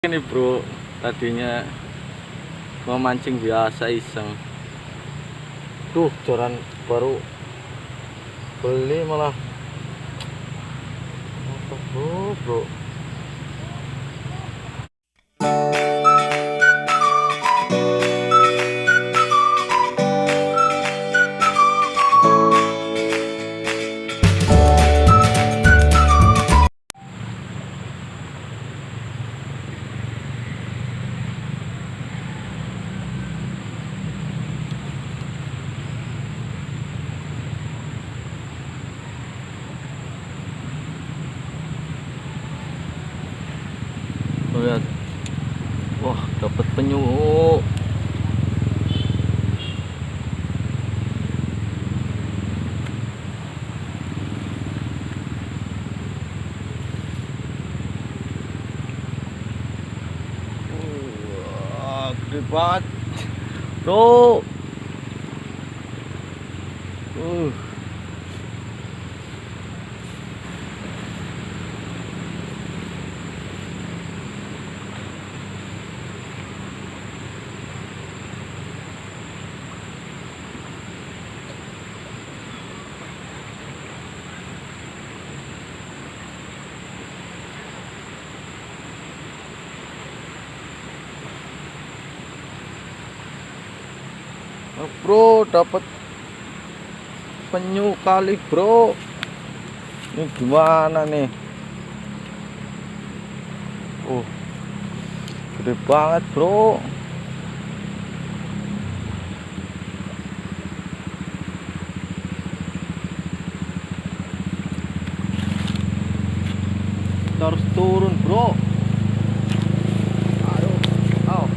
Ini bro, tadinya mau mancing biasa iseng. Tuh joran baru beli malah apa bro. Lihat, wah dapat penyu. Wah, gede banget bro. uh Bro, dapat penyu kali bro. Ini gimana nih? Gede banget bro. Kita harus turun bro. Aduh, au.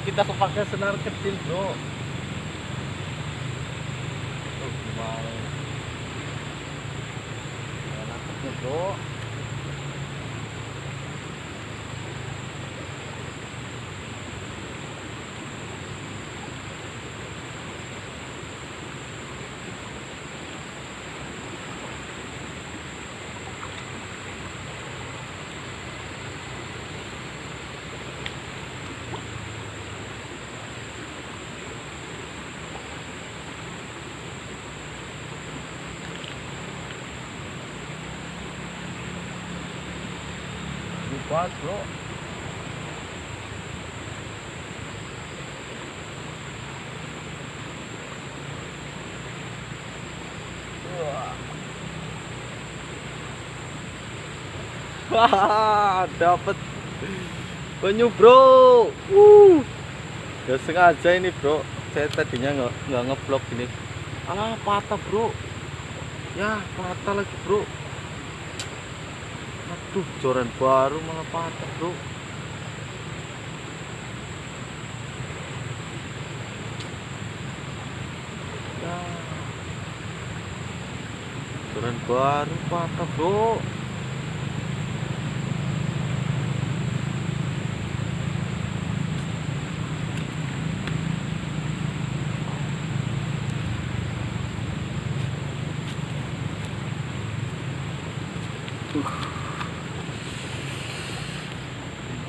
Kita pakai senar kecil bro. Gimana enaknya bro. Kuat bro. Wah, dapat penyu bro. Gak sengaja ini bro. Saya tadinya nggak ngeblok ini. Alah, patah bro. Ya, patah lagi bro. Aduh, joran baru malah patah bro. Ya, joran baru patah bro.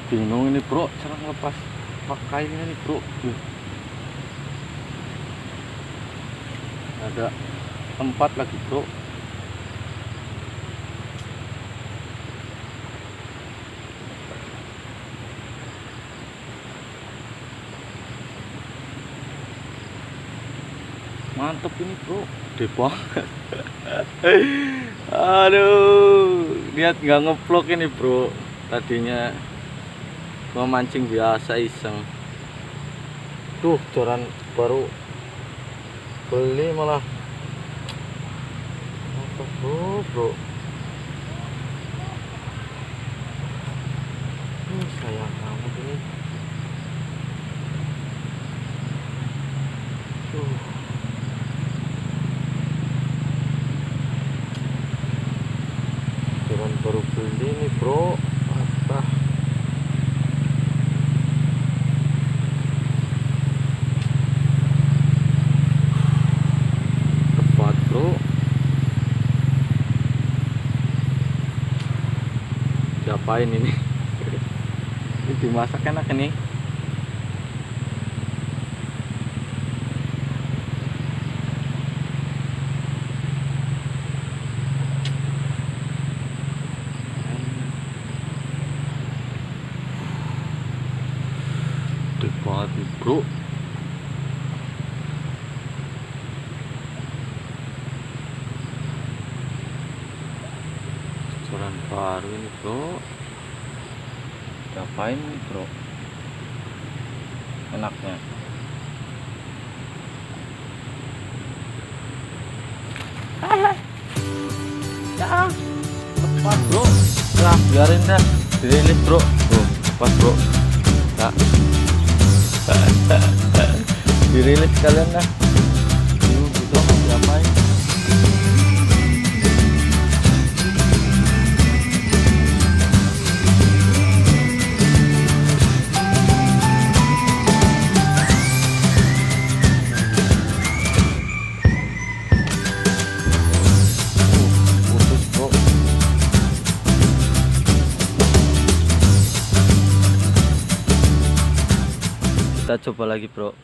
Bingung ini bro, cara ngelepas pakainya nih bro. Ada 4 lagi bro. Mantep ini bro, gede banget. Aduh, lihat nggak ngeplok ini bro. Tadinya mau mancing biasa iseng. Tuh joran baru beli malah apa bro. banget ini. Turun baru beli nih bro. Apa? Tepat bro. Diapain ini? Ini dimasak enak ini. Tepat bro. Restoran baru ini bro. Ngapain nih bro? Enaknya. Ya, tepat bro. Nah, biarin dah. Dirilis bro. Tuh, tepat bro. Ya. Dirilis kalian dah. Yuk, gitu diapain? Kita coba lagi bro.